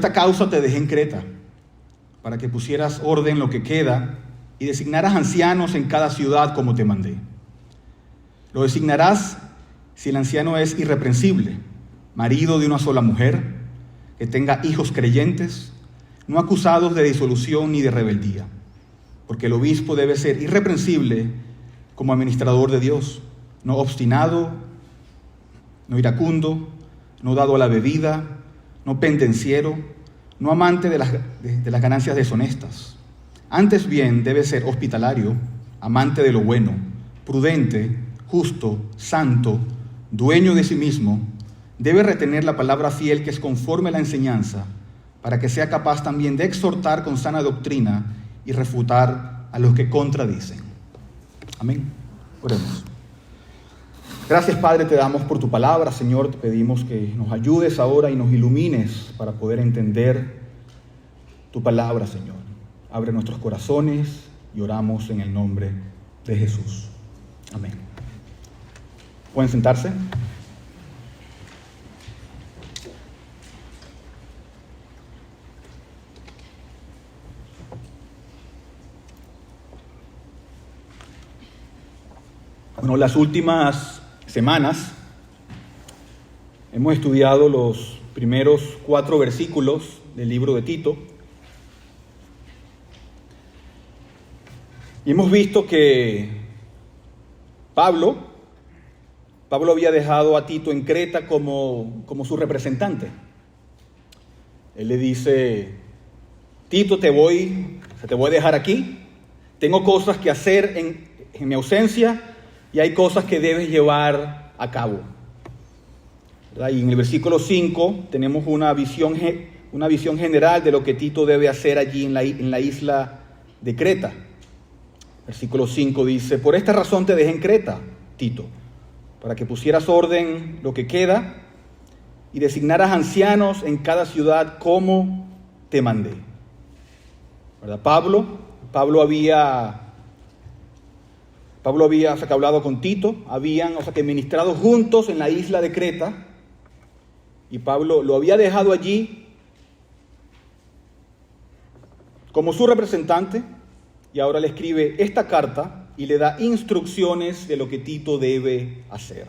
esta causa te dejé en Creta, para que pusieras orden en lo que queda y designaras ancianos en cada ciudad como te mandé. Lo designarás si el anciano es irreprensible, marido de una sola mujer, que tenga hijos creyentes, no acusados de disolución ni de rebeldía, porque el obispo debe ser irreprensible como administrador de Dios, no obstinado, no iracundo, no dado a la bebida, no pendenciero, no amante de las ganancias deshonestas. Antes bien debe ser hospitalario, amante de lo bueno, prudente, justo, santo, dueño de sí mismo. Debe retener la palabra fiel que es conforme a la enseñanza, para que sea capaz también de exhortar con sana doctrina y refutar a los que contradicen. Amén. Oremos. Gracias, Padre, te damos por tu palabra, Señor. Te pedimos que nos ayudes ahora y nos ilumines para poder entender tu palabra, Señor. Abre nuestros corazones y oramos en el nombre de Jesús. Amén. ¿Pueden sentarse? Bueno, las últimas semanas hemos estudiado los primeros 4 versículos del libro de Tito y hemos visto que Pablo había dejado a Tito en Creta como su representante. Él le dice: Tito, te voy a dejar aquí, tengo cosas que hacer en mi ausencia y hay cosas que debes llevar a cabo. ¿Verdad? Y en el versículo 5 tenemos una visión general de lo que Tito debe hacer allí en la isla de Creta. Versículo 5 dice: por esta razón te dejé en Creta, Tito, para que pusieras orden lo que queda y designaras ancianos en cada ciudad como te mandé. ¿Verdad? Pablo había hablado con Tito, habían ministrado juntos en la isla de Creta, y Pablo lo había dejado allí como su representante, y ahora le escribe esta carta y le da instrucciones de lo que Tito debe hacer.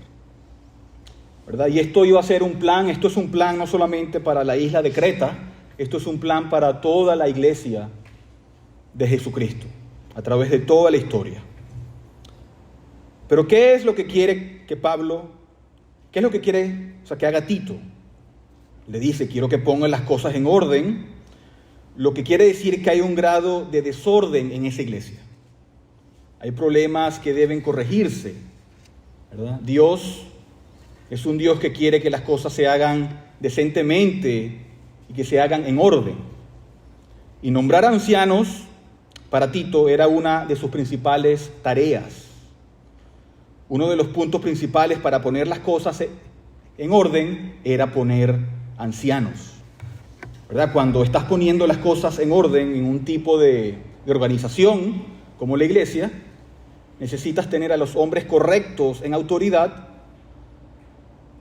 ¿Verdad? Y esto iba a ser esto es un plan no solamente para la isla de Creta, esto es un plan para toda la iglesia de Jesucristo, a través de toda la historia. Pero ¿qué es lo que quiere que haga Tito? Le dice: quiero que pongan las cosas en orden, lo que quiere decir que hay un grado de desorden en esa iglesia. Hay problemas que deben corregirse, ¿verdad? Dios es un Dios que quiere que las cosas se hagan decentemente y que se hagan en orden. Y nombrar ancianos para Tito era una de sus principales tareas. Uno de los puntos principales para poner las cosas en orden era poner ancianos, ¿verdad? Cuando estás poniendo las cosas en orden en un tipo de organización como la iglesia, necesitas tener a los hombres correctos en autoridad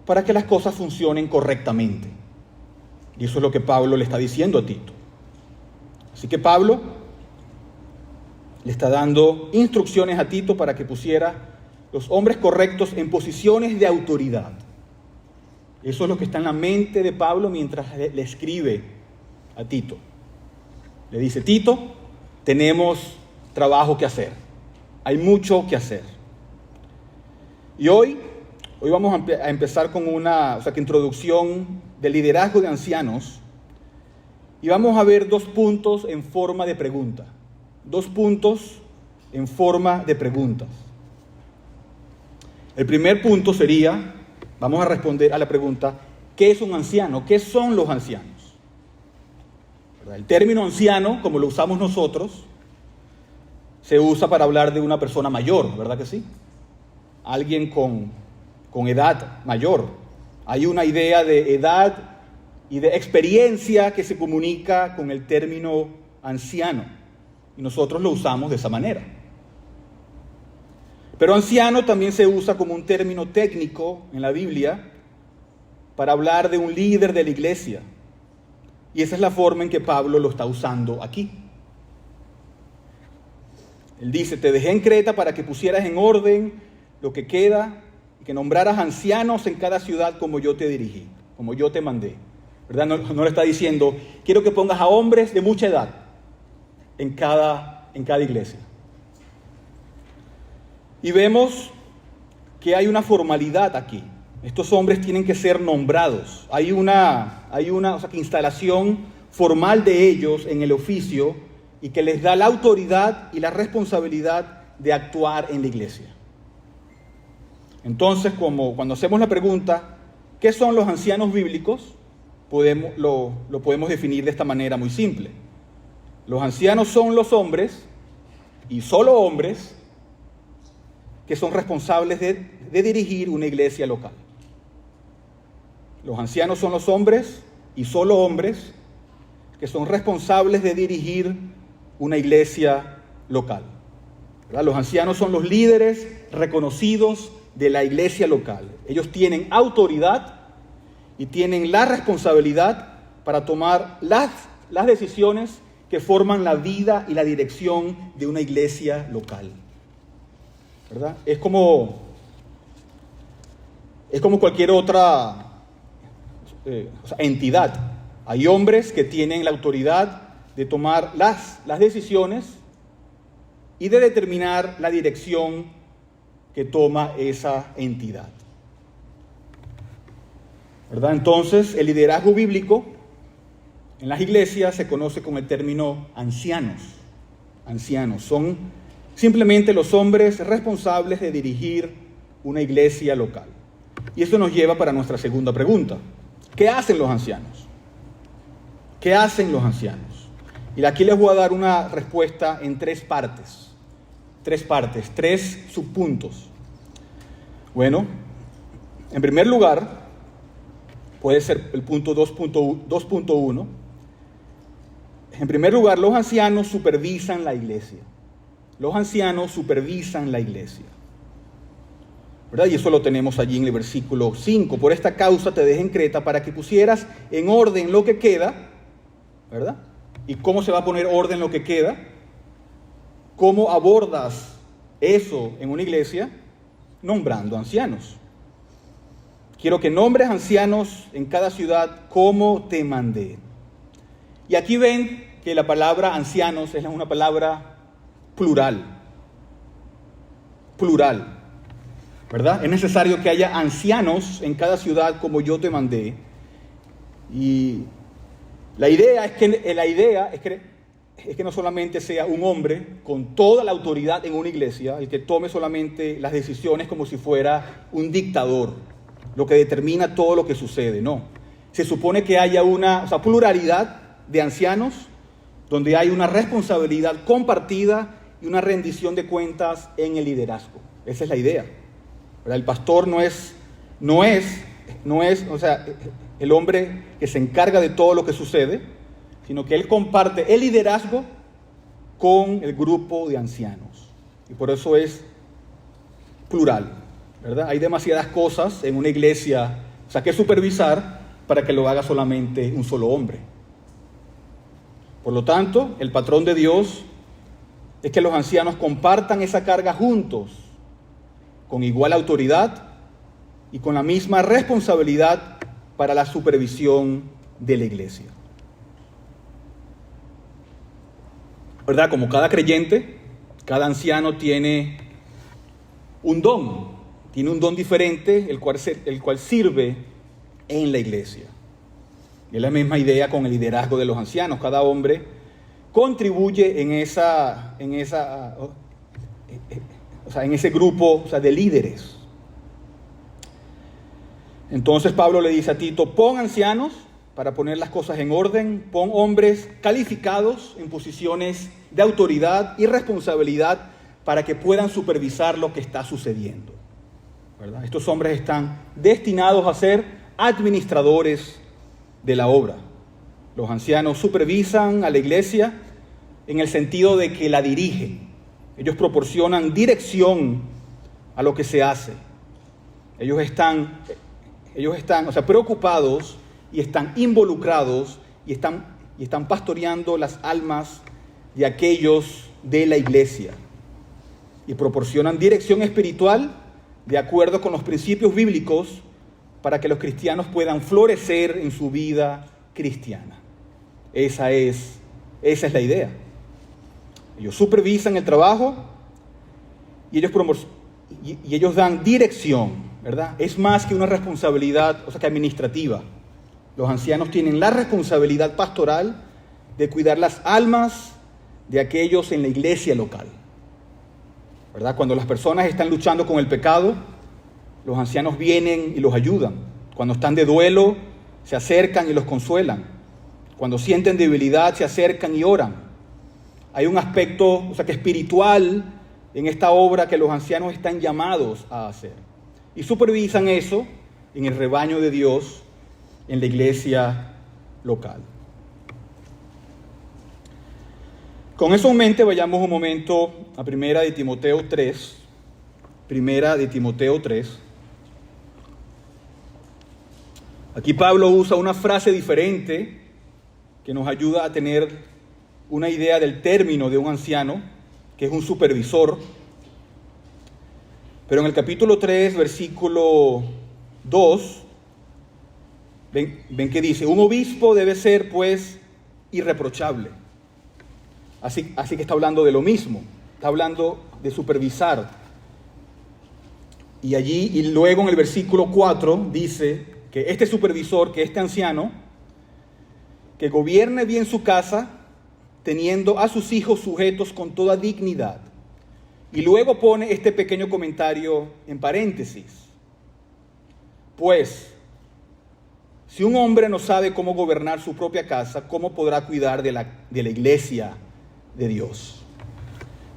para que las cosas funcionen correctamente. Y eso es lo que Pablo le está diciendo a Tito. Así que Pablo le está dando instrucciones a Tito para que pusiera los hombres correctos en posiciones de autoridad. Eso es lo que está en la mente de Pablo mientras le escribe a Tito. Le dice: Tito, tenemos trabajo que hacer. Hay mucho que hacer. Y hoy vamos a empezar con una introducción del liderazgo de ancianos. Y vamos a ver 2 puntos en forma de pregunta. 2 puntos en forma de preguntas. El primer punto sería, vamos a responder a la pregunta: ¿qué es un anciano? ¿Qué son los ancianos? ¿Verdad? El término anciano, como lo usamos nosotros, se usa para hablar de una persona mayor, ¿verdad que sí? Alguien con edad mayor. Hay una idea de edad y de experiencia que se comunica con el término anciano, y nosotros lo usamos de esa manera. Pero anciano también se usa como un término técnico en la Biblia para hablar de un líder de la iglesia. Y esa es la forma en que Pablo lo está usando aquí. Él dice, te dejé en Creta para que pusieras en orden lo que queda y que nombraras ancianos en cada ciudad como yo te dirigí, como yo te mandé. ¿Verdad? No le está diciendo, quiero que pongas a hombres de mucha edad en cada iglesia. Y vemos que hay una formalidad aquí. Estos hombres tienen que ser nombrados. Hay una instalación formal de ellos en el oficio y que les da la autoridad y la responsabilidad de actuar en la iglesia. Entonces, cuando hacemos la pregunta, ¿qué son los ancianos bíblicos? Lo podemos definir de esta manera muy simple. Los ancianos son los hombres, y solo hombres, que son responsables de dirigir una iglesia local. Los ancianos son los hombres, y solo hombres, que son responsables de dirigir una iglesia local. ¿Verdad? Los ancianos son los líderes reconocidos de la iglesia local. Ellos tienen autoridad y tienen la responsabilidad para tomar las decisiones que forman la vida y la dirección de una iglesia local. ¿Verdad? Es como cualquier otra entidad. Hay hombres que tienen la autoridad de tomar las decisiones y de determinar la dirección que toma esa entidad. ¿Verdad? Entonces, el liderazgo bíblico en las iglesias se conoce con el término ancianos. Ancianos son simplemente los hombres responsables de dirigir una iglesia local. Y eso nos lleva para nuestra segunda pregunta. ¿Qué hacen los ancianos? ¿Qué hacen los ancianos? Y aquí les voy a dar una respuesta en tres partes, tres subpuntos. Bueno, en primer lugar, puede ser el punto 2.1. En primer lugar, los ancianos supervisan la iglesia. Los ancianos supervisan la iglesia. ¿Verdad? Y eso lo tenemos allí en el versículo 5. Por esta causa te dejé en Creta para que pusieras en orden lo que queda. ¿Verdad? ¿Y cómo se va a poner orden lo que queda? ¿Cómo abordas eso en una iglesia? Nombrando ancianos. Quiero que nombres ancianos en cada ciudad como te mandé. Y aquí ven que la palabra ancianos es una palabra plural. Plural. ¿Verdad? Es necesario que haya ancianos en cada ciudad como yo te mandé. Y la idea es que no solamente sea un hombre con toda la autoridad en una iglesia, el que tome solamente las decisiones como si fuera un dictador, lo que determina todo lo que sucede. No. Se supone que haya una pluralidad de ancianos donde hay una responsabilidad compartida y una rendición de cuentas en el liderazgo. Esa es la idea. ¿Verdad? El pastor no es el hombre que se encarga de todo lo que sucede, sino que él comparte el liderazgo con el grupo de ancianos. Y por eso es plural, ¿verdad? Hay demasiadas cosas en una iglesia, que supervisar para que lo haga solamente un solo hombre. Por lo tanto, el patrón de Dios es que los ancianos compartan esa carga juntos, con igual autoridad y con la misma responsabilidad para la supervisión de la iglesia. ¿Verdad? Como cada creyente, cada anciano tiene un don diferente, el cual sirve en la iglesia. Y es la misma idea con el liderazgo de los ancianos. Cada hombre contribuye en ese grupo de líderes. Entonces Pablo le dice a Tito, pon ancianos para poner las cosas en orden, pon hombres calificados en posiciones de autoridad y responsabilidad para que puedan supervisar lo que está sucediendo. ¿Verdad? Estos hombres están destinados a ser administradores de la obra. Los ancianos supervisan a la iglesia en el sentido de que la dirigen. Ellos proporcionan dirección a lo que se hace. Ellos están preocupados y están involucrados y están pastoreando las almas de aquellos de la iglesia y proporcionan dirección espiritual de acuerdo con los principios bíblicos para que los cristianos puedan florecer en su vida cristiana. Esa es la idea. Ellos supervisan el trabajo y ellos dan dirección, ¿verdad? Es más que una responsabilidad, que administrativa. Los ancianos tienen la responsabilidad pastoral de cuidar las almas de aquellos en la iglesia local, ¿verdad? Cuando las personas están luchando con el pecado, los ancianos vienen y los ayudan. Cuando están de duelo, se acercan y los consuelan. Cuando sienten debilidad, se acercan y oran. Hay un aspecto, espiritual en esta obra que los ancianos están llamados a hacer. Y supervisan eso en el rebaño de Dios, en la iglesia local. Con eso en mente, vayamos un momento a 1 de Timoteo 3. 1 de Timoteo 3. Aquí Pablo usa una frase diferente que nos ayuda a tener una idea del término de un anciano, que es un supervisor. Pero en el capítulo 3, versículo 2, ven que dice: un obispo debe ser, pues, irreprochable. Así que está hablando de lo mismo, está hablando de supervisar. Y luego en el versículo 4 dice que este supervisor, que este anciano, que gobierne bien su casa, teniendo a sus hijos sujetos con toda dignidad. Y luego pone este pequeño comentario en paréntesis. Pues, si un hombre no sabe cómo gobernar su propia casa, ¿cómo podrá cuidar de la iglesia de Dios?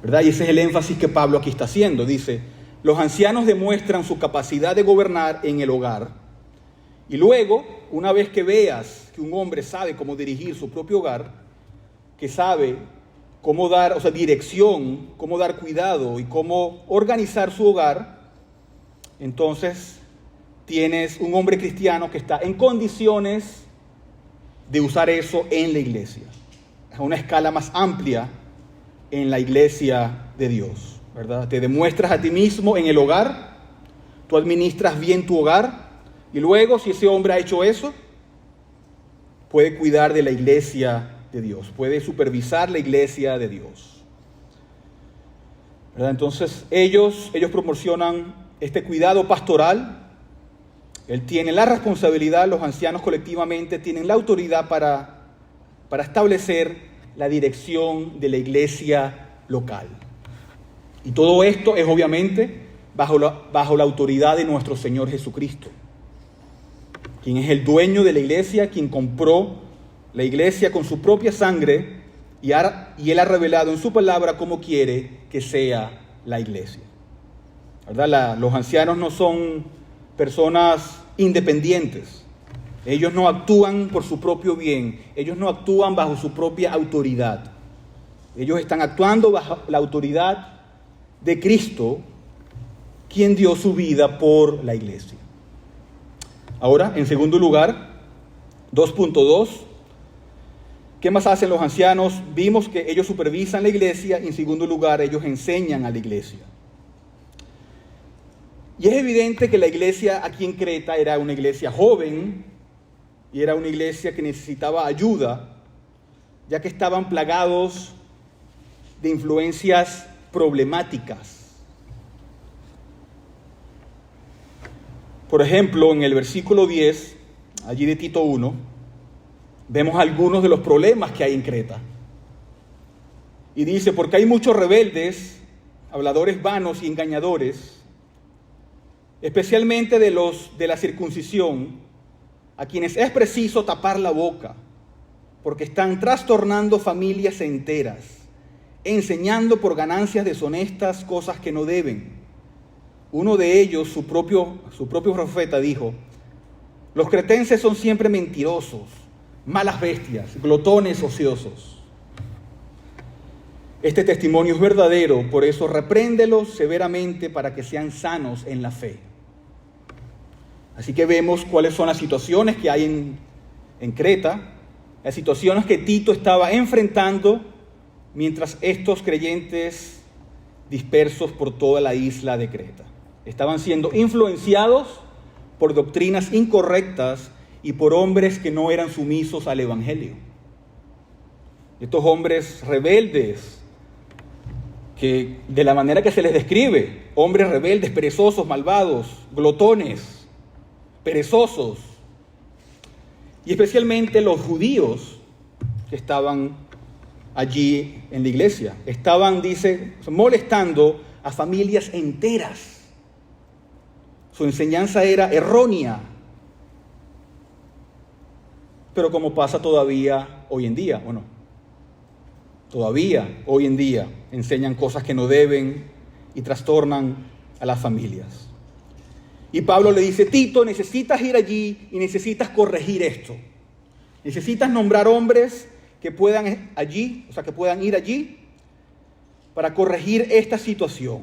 ¿Verdad? Y ese es el énfasis que Pablo aquí está haciendo. Dice, los ancianos demuestran su capacidad de gobernar en el hogar. Y luego, una vez que veas que un hombre sabe cómo dirigir su propio hogar, que sabe cómo dar dirección, cómo dar cuidado y cómo organizar su hogar, entonces tienes un hombre cristiano que está en condiciones de usar eso en la iglesia, a una escala más amplia en la iglesia de Dios, ¿verdad? Te demuestras a ti mismo en el hogar, tú administras bien tu hogar, y luego, si ese hombre ha hecho eso, puede cuidar de la iglesia de Dios, puede supervisar la iglesia de Dios, ¿verdad? Entonces, ellos proporcionan este cuidado pastoral. Él tiene la responsabilidad, los ancianos colectivamente tienen la autoridad para establecer la dirección de la iglesia local. Y todo esto es obviamente bajo la autoridad de nuestro Señor Jesucristo, quien es el dueño de la iglesia, quien compró la iglesia con su propia sangre, y Él ha revelado en su palabra cómo quiere que sea la iglesia, ¿verdad? Los ancianos no son personas independientes. Ellos no actúan por su propio bien. Ellos no actúan bajo su propia autoridad. Ellos están actuando bajo la autoridad de Cristo, quien dio su vida por la iglesia. Ahora, en segundo lugar, 2.2, ¿qué más hacen los ancianos? Vimos que ellos supervisan la iglesia y en segundo lugar, ellos enseñan a la iglesia. Y es evidente que la iglesia aquí en Creta era una iglesia joven y era una iglesia que necesitaba ayuda, ya que estaban plagados de influencias problemáticas. Por ejemplo, en el versículo 10, allí de Tito 1, vemos algunos de los problemas que hay en Creta. Y dice, porque hay muchos rebeldes, habladores vanos y engañadores, especialmente de la circuncisión, a quienes es preciso tapar la boca, porque están trastornando familias enteras, enseñando por ganancias deshonestas cosas que no deben. Uno de ellos, su propio profeta, dijo, los cretenses son siempre mentirosos, malas bestias, glotones ociosos. Este testimonio es verdadero, por eso repréndelos severamente para que sean sanos en la fe. Así que vemos cuáles son las situaciones que hay en Creta. las situaciones que Tito estaba enfrentando mientras estos creyentes dispersos por toda la isla de Creta estaban siendo influenciados por doctrinas incorrectas y por hombres que no eran sumisos al Evangelio. Estos hombres rebeldes, que de la manera que se les describe, hombres rebeldes, perezosos, malvados, glotones, perezosos, y especialmente los judíos que estaban allí en la iglesia, estaban, dice, molestando a familias enteras. Su enseñanza era errónea, pero como pasa todavía hoy en día, ¿o no? Todavía hoy en día enseñan cosas que no deben y trastornan a las familias. Y Pablo le dice: Tito, necesitas ir allí y necesitas corregir esto. Necesitas nombrar hombres que puedan ir allí para corregir esta situación.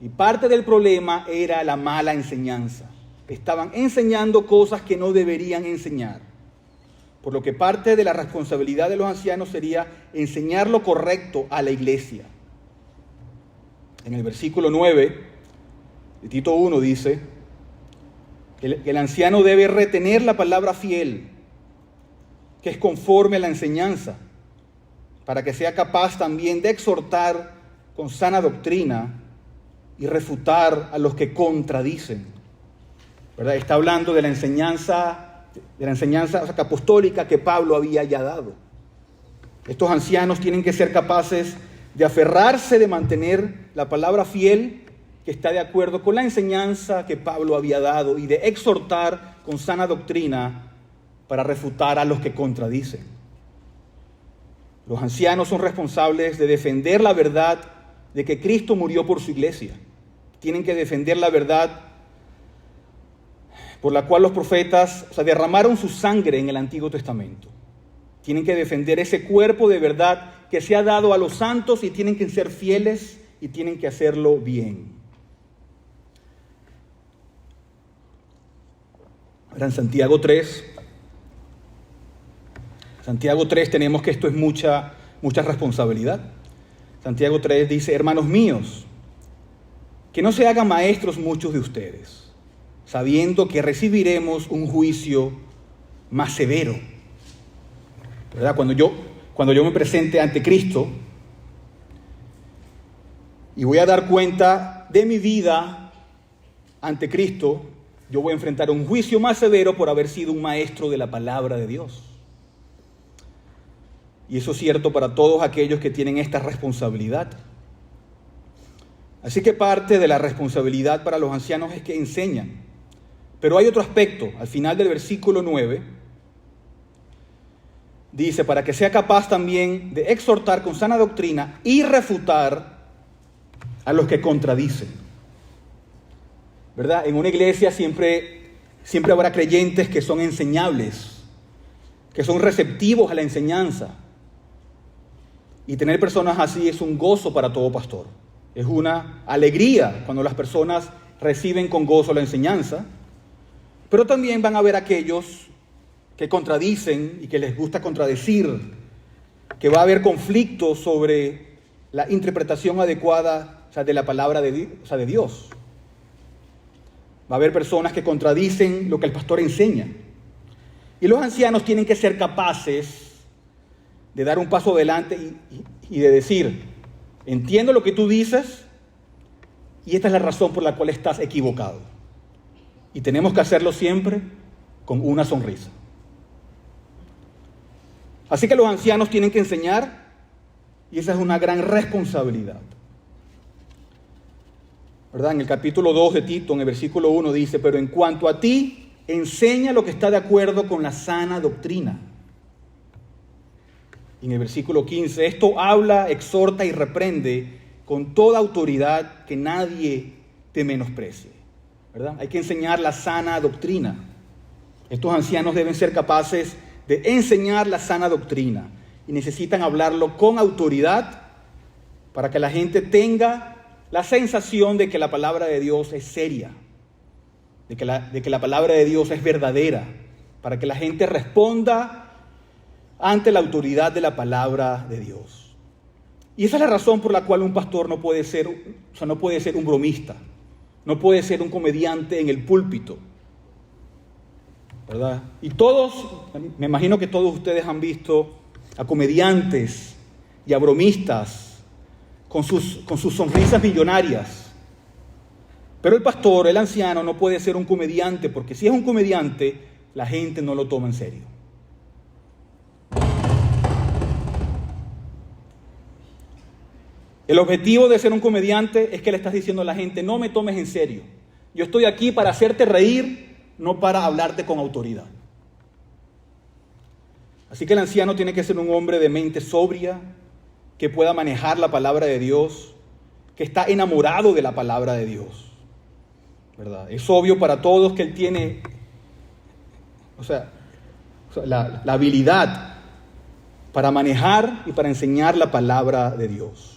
Y parte del problema era la mala enseñanza. Estaban enseñando cosas que no deberían enseñar. Por lo que parte de la responsabilidad de los ancianos sería enseñar lo correcto a la iglesia. En el versículo 9 de Tito 1 dice que el anciano debe retener la palabra fiel, que es conforme a la enseñanza, para que sea capaz también de exhortar con sana doctrina y refutar a los que contradicen. ¿Verdad? Está hablando de la enseñanza apostólica que Pablo había ya dado. Estos ancianos tienen que ser capaces de aferrarse, de mantener la palabra fiel que está de acuerdo con la enseñanza que Pablo había dado y de exhortar con sana doctrina para refutar a los que contradicen. Los ancianos son responsables de defender la verdad de que Cristo murió por su iglesia. Tienen que defender la verdad por la cual los profetas derramaron su sangre en el Antiguo Testamento. Tienen que defender ese cuerpo de verdad que se ha dado a los santos y tienen que ser fieles y tienen que hacerlo bien. Ahora en Santiago 3 tenemos que esto es mucha responsabilidad. Santiago 3 dice: hermanos míos, que no se hagan maestros muchos de ustedes, sabiendo que recibiremos un juicio más severo. ¿Verdad? Cuando yo me presente ante Cristo y voy a dar cuenta de mi vida ante Cristo, yo voy a enfrentar un juicio más severo por haber sido un maestro de la palabra de Dios. Y eso es cierto para todos aquellos que tienen esta responsabilidad. Así que parte de la responsabilidad para los ancianos es que enseñan. Pero hay otro aspecto. Al final del versículo 9, dice: para que sea capaz también de exhortar con sana doctrina y refutar a los que contradicen. ¿Verdad? En una iglesia siempre habrá creyentes que son enseñables, que son receptivos a la enseñanza. Y tener personas así es un gozo para todo pastor. Es una alegría cuando las personas reciben con gozo la enseñanza. Pero también van a haber aquellos que contradicen y que les gusta contradecir, que va a haber conflictos sobre la interpretación adecuada, de la palabra de Dios. Va a haber personas que contradicen lo que el pastor enseña. Y los ancianos tienen que ser capaces de dar un paso adelante y de decir: entiendo lo que tú dices y esta es la razón por la cual estás equivocado. Y tenemos que hacerlo siempre con una sonrisa. Así que los ancianos tienen que enseñar y esa es una gran responsabilidad. ¿Verdad? En el capítulo 2 de Tito, en el versículo 1 dice: pero en cuanto a ti, enseña lo que está de acuerdo con la sana doctrina. Y en el versículo 15, esto habla, exhorta y reprende con toda autoridad, que nadie te menosprecie. ¿Verdad? Hay que enseñar la sana doctrina. Estos ancianos deben ser capaces de enseñar la sana doctrina y necesitan hablarlo con autoridad para que la gente tenga la sensación de que la palabra de Dios es seria, de que la palabra de Dios es verdadera, para que la gente responda ante la autoridad de la palabra de Dios. Y esa es la razón por la cual un pastor no puede ser un bromista, no puede ser un comediante en el púlpito, ¿verdad? Y me imagino que todos ustedes han visto a comediantes y a bromistas con sus sonrisas millonarias. Pero el pastor, el anciano, no puede ser un comediante, porque si es un comediante, la gente no lo toma en serio. El objetivo de ser un comediante es que le estás diciendo a la gente: no me tomes en serio. Yo estoy aquí para hacerte reír, no para hablarte con autoridad. Así que el anciano tiene que ser un hombre de mente sobria, que pueda manejar la palabra de Dios, que está enamorado de la palabra de Dios, ¿verdad? Es obvio para todos que él tiene la habilidad para manejar y para enseñar la palabra de Dios.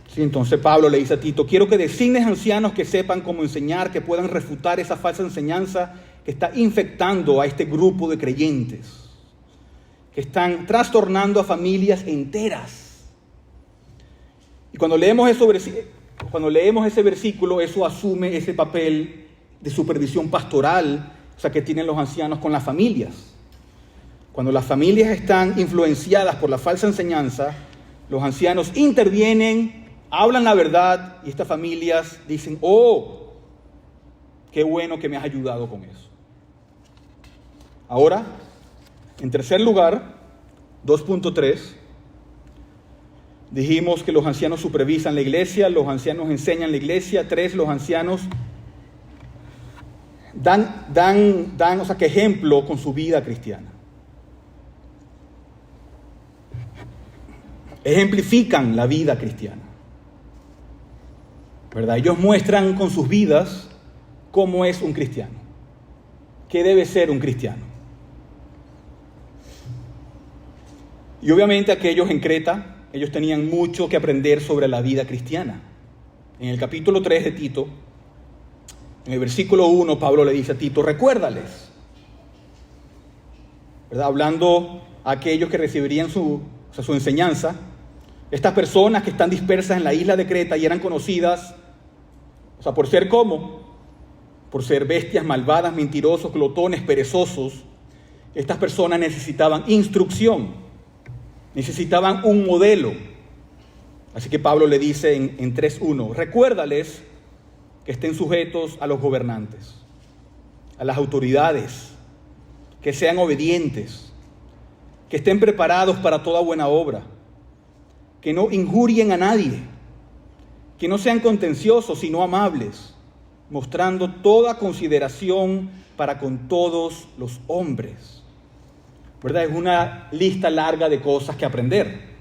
Sí, entonces Pablo le dice a Tito: quiero que designes ancianos que sepan cómo enseñar, que puedan refutar esa falsa enseñanza que está infectando a este grupo de creyentes, que están trastornando a familias enteras. Y cuando leemos ese versículo, eso asume ese papel de supervisión pastoral, que tienen los ancianos con las familias. Cuando las familias están influenciadas por la falsa enseñanza, los ancianos intervienen, hablan la verdad, y estas familias dicen: oh, qué bueno que me has ayudado con eso. Ahora, en tercer lugar, 2.3, dijimos que los ancianos supervisan la iglesia, los ancianos enseñan la iglesia. 3, los ancianos dan que ejemplo con su vida cristiana. Ejemplifican la vida cristiana, ¿verdad? Ellos muestran con sus vidas cómo es un cristiano, qué debe ser un cristiano. Y obviamente aquellos en Creta, ellos tenían mucho que aprender sobre la vida cristiana. En el capítulo 3 de Tito, en el versículo 1, Pablo le dice a Tito: recuérdales, ¿verdad? Hablando a aquellos que recibirían su enseñanza, estas personas que están dispersas en la isla de Creta y eran conocidas, por ser ¿cómo? Por ser bestias malvadas, mentirosos, glotones, perezosos. Estas personas necesitaban instrucción, necesitaban un modelo. Así que Pablo le dice en 3.1: recuérdales que estén sujetos a los gobernantes, a las autoridades, que sean obedientes, que estén preparados para toda buena obra, que no injurien a nadie, que no sean contenciosos, sino amables, mostrando toda consideración para con todos los hombres. ¿Verdad? Es una lista larga de cosas que aprender.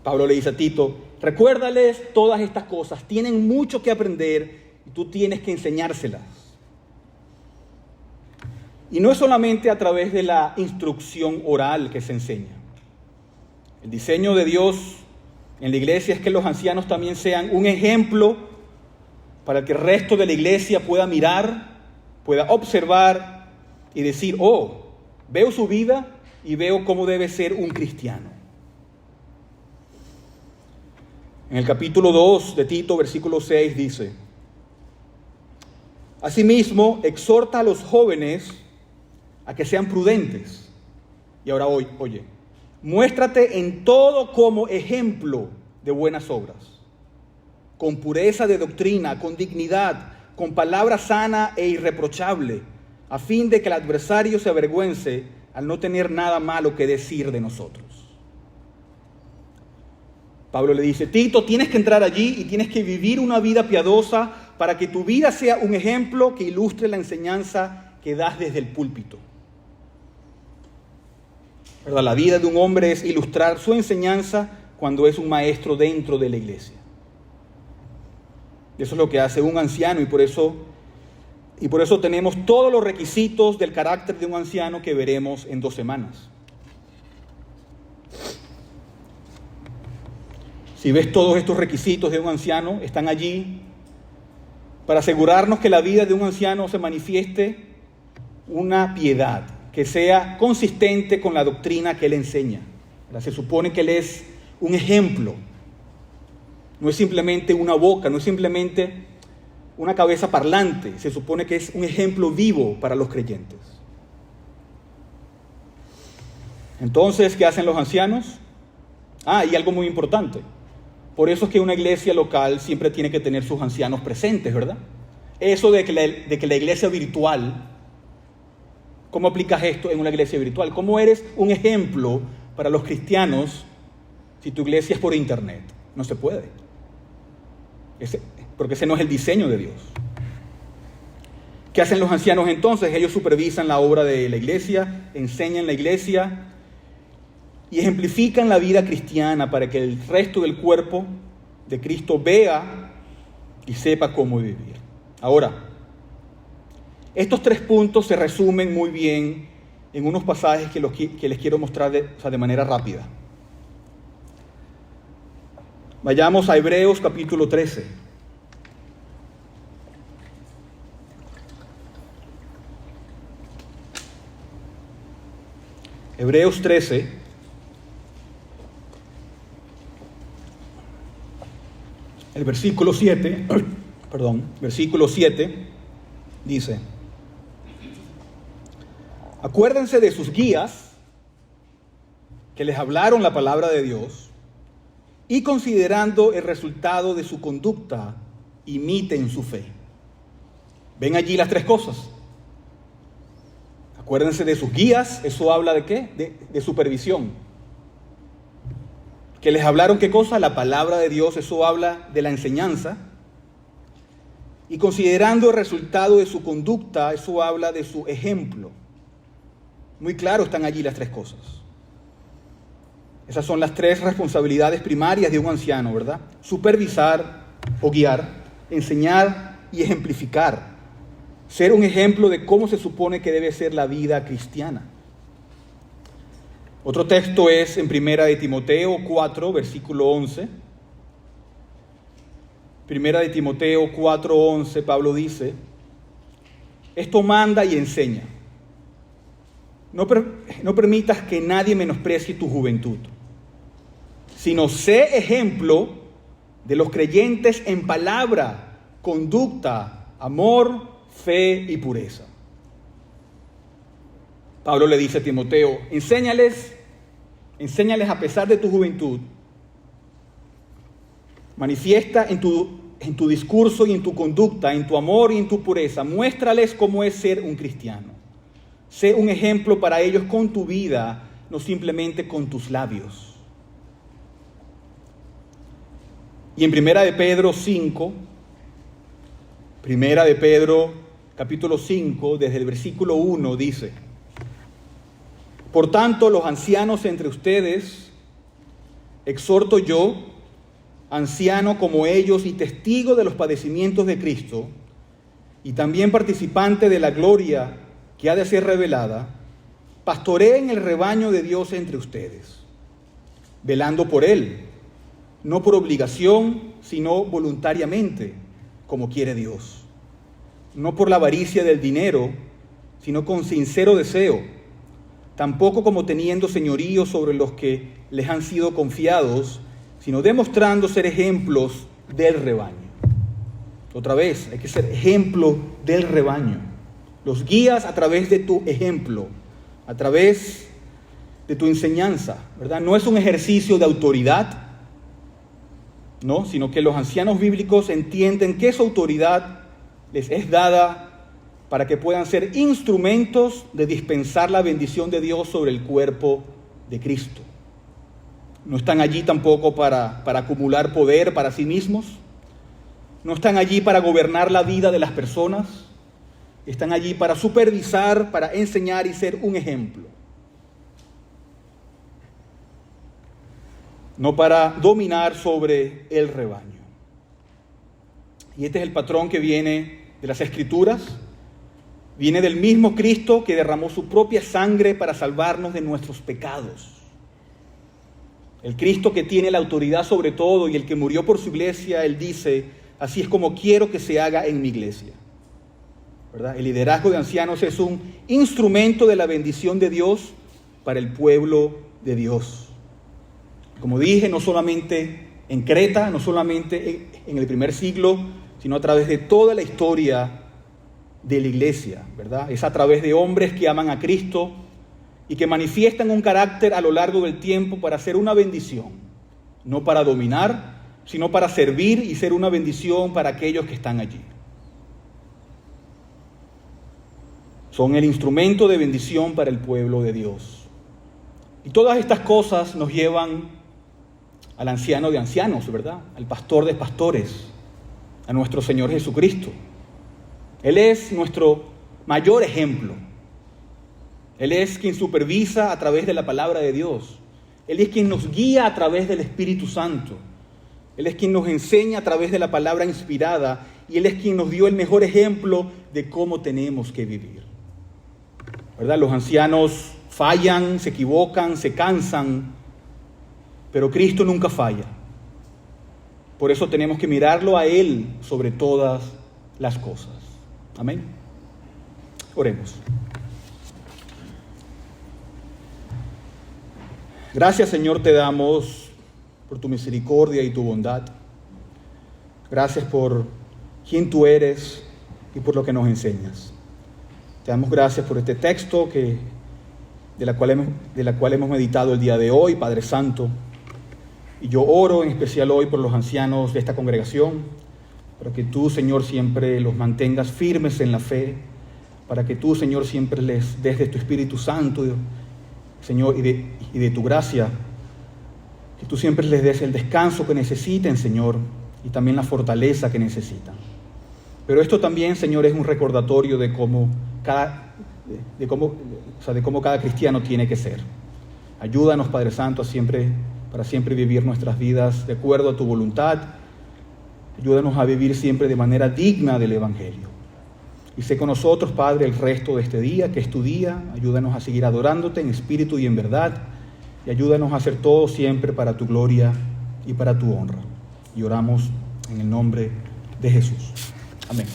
Pablo le dice a Tito: recuérdales todas estas cosas, tienen mucho que aprender y tú tienes que enseñárselas. Y no es solamente a través de la instrucción oral que se enseña. El diseño de Dios en la iglesia es que los ancianos también sean un ejemplo para que el resto de la iglesia pueda mirar, pueda observar y decir: oh, veo su vida y veo cómo debe ser un cristiano. En el capítulo 2 de Tito, versículo 6 dice: asimismo, exhorta a los jóvenes a que sean prudentes. Y ahora oye, muéstrate en todo como ejemplo de buenas obras, con pureza de doctrina, con dignidad, con palabra sana e irreprochable, a fin de que el adversario se avergüence al no tener nada malo que decir de nosotros. Pablo le dice: Tito, tienes que entrar allí y tienes que vivir una vida piadosa para que tu vida sea un ejemplo que ilustre la enseñanza que das desde el púlpito. ¿Verdad? La vida de un hombre es ilustrar su enseñanza cuando es un maestro dentro de la iglesia. Eso es lo que hace un anciano y por eso tenemos todos los requisitos del carácter de un anciano que veremos en 2 semanas. Si ves, todos estos requisitos de un anciano están allí para asegurarnos que la vida de un anciano se manifieste una piedad, que sea consistente con la doctrina que él enseña. Se supone que él es un ejemplo. No es simplemente una boca, no es simplemente una cabeza parlante. Se supone que es un ejemplo vivo para los creyentes. Entonces, ¿qué hacen los ancianos? Y algo muy importante. Por eso es que una iglesia local siempre tiene que tener sus ancianos presentes, ¿verdad? Eso de que la iglesia virtual, ¿cómo aplicas esto en una iglesia virtual? ¿Cómo eres un ejemplo para los cristianos si tu iglesia es por internet? No se puede. Porque ese no es el diseño de Dios. ¿Qué hacen los ancianos entonces? Ellos supervisan la obra de la iglesia, enseñan la iglesia y ejemplifican la vida cristiana para que el resto del cuerpo de Cristo vea y sepa cómo vivir. Ahora, estos 3 puntos se resumen muy bien en unos pasajes que les quiero mostrar de manera rápida. Vayamos a Hebreos capítulo 13. Hebreos 13. El versículo 7, versículo 7 dice: acuérdense de sus guías que les hablaron la palabra de Dios y considerando el resultado de su conducta, imiten su fe. ¿Ven allí las 3 cosas? Acuérdense de sus guías, eso habla ¿de qué? De supervisión. Que les hablaron ¿qué cosa? La palabra de Dios, eso habla de la enseñanza. Y considerando el resultado de su conducta, eso habla de su ejemplo. Muy claro están allí las 3 cosas. Esas son las 3 responsabilidades primarias de un anciano, ¿verdad? Supervisar o guiar, enseñar y ejemplificar. Ser un ejemplo de cómo se supone que debe ser la vida cristiana. Otro texto es en 1 de Timoteo 4, versículo 11. 1 de Timoteo 4, 11, Pablo dice: esto manda y enseña. No permitas que nadie menosprecie tu juventud, sino sé ejemplo de los creyentes en palabra, conducta, amor, fe y pureza. Pablo le dice a Timoteo: enséñales a pesar de tu juventud. Manifiesta en tu discurso y en tu conducta, en tu amor y en tu pureza. Muéstrales cómo es ser un cristiano. Sé un ejemplo para ellos con tu vida, no simplemente con tus labios. Y en 1 de Pedro 5, 1 de Pedro capítulo 5, desde el versículo 1 dice: por tanto, los ancianos entre ustedes, exhorto yo, anciano como ellos y testigo de los padecimientos de Cristo, y también participante de la gloria que ha de ser revelada, pastoreen el rebaño de Dios entre ustedes, velando por él, no por obligación, sino voluntariamente, como quiere Dios, no por la avaricia del dinero, sino con sincero deseo, tampoco como teniendo señorío sobre los que les han sido confiados, sino demostrando ser ejemplos del rebaño. Otra vez, hay que ser ejemplo del rebaño. Los guías a través de tu ejemplo, a través de tu enseñanza, ¿verdad? No es un ejercicio de autoridad, ¿no? Sino que los ancianos bíblicos entienden que esa autoridad les es dada para que puedan ser instrumentos de dispensar la bendición de Dios sobre el cuerpo de Cristo. No están allí tampoco para acumular poder para sí mismos. No están allí para gobernar la vida de las personas. Están allí para supervisar, para enseñar y ser un ejemplo. No para dominar sobre el rebaño. Y este es el patrón que viene de las Escrituras. Viene del mismo Cristo que derramó su propia sangre para salvarnos de nuestros pecados. El Cristo que tiene la autoridad sobre todo y el que murió por su iglesia, Él dice: así es como quiero que se haga en mi iglesia. ¿verdad? El liderazgo de ancianos es un instrumento de la bendición de Dios para el pueblo de Dios. Como dije, no solamente en Creta, no solamente en el primer siglo, sino a través de toda la historia de la iglesia, ¿verdad? Es a través de hombres que aman a Cristo y que manifiestan un carácter a lo largo del tiempo para ser una bendición, no para dominar, sino para servir y ser una bendición para aquellos que están allí. Son el instrumento de bendición para el pueblo de Dios. Y todas estas cosas nos llevan al anciano de ancianos, ¿verdad? Al pastor de pastores, a nuestro Señor Jesucristo. Él es nuestro mayor ejemplo. Él es quien supervisa a través de la palabra de Dios. Él es quien nos guía a través del Espíritu Santo. Él es quien nos enseña a través de la palabra inspirada y Él es quien nos dio el mejor ejemplo de cómo tenemos que vivir. ¿Verdad? Los ancianos fallan, se equivocan, se cansan, pero Cristo nunca falla. Por eso tenemos que mirarlo a Él sobre todas las cosas. Amén. Oremos. Gracias, Señor, te damos por tu misericordia y tu bondad. Gracias por quién tú eres y por lo que nos enseñas. Te damos gracias por este texto de la cual hemos meditado el día de hoy, Padre Santo. Y yo oro en especial hoy por los ancianos de esta congregación, para que tú, Señor, siempre los mantengas firmes en la fe, para que tú, Señor, siempre les des de tu Espíritu Santo, Señor, y de tu gracia, que tú siempre les des el descanso que necesiten, Señor, y también la fortaleza que necesitan. Pero esto también, Señor, es un recordatorio de cómo cada cristiano tiene que ser. Ayúdanos, Padre Santo, para siempre vivir nuestras vidas de acuerdo a tu voluntad. Ayúdanos a vivir siempre de manera digna del Evangelio. Y sé con nosotros, Padre, el resto de este día, que es tu día. Ayúdanos a seguir adorándote en espíritu y en verdad. Y ayúdanos a hacer todo siempre para tu gloria y para tu honra. Y oramos en el nombre de Jesús. Amén.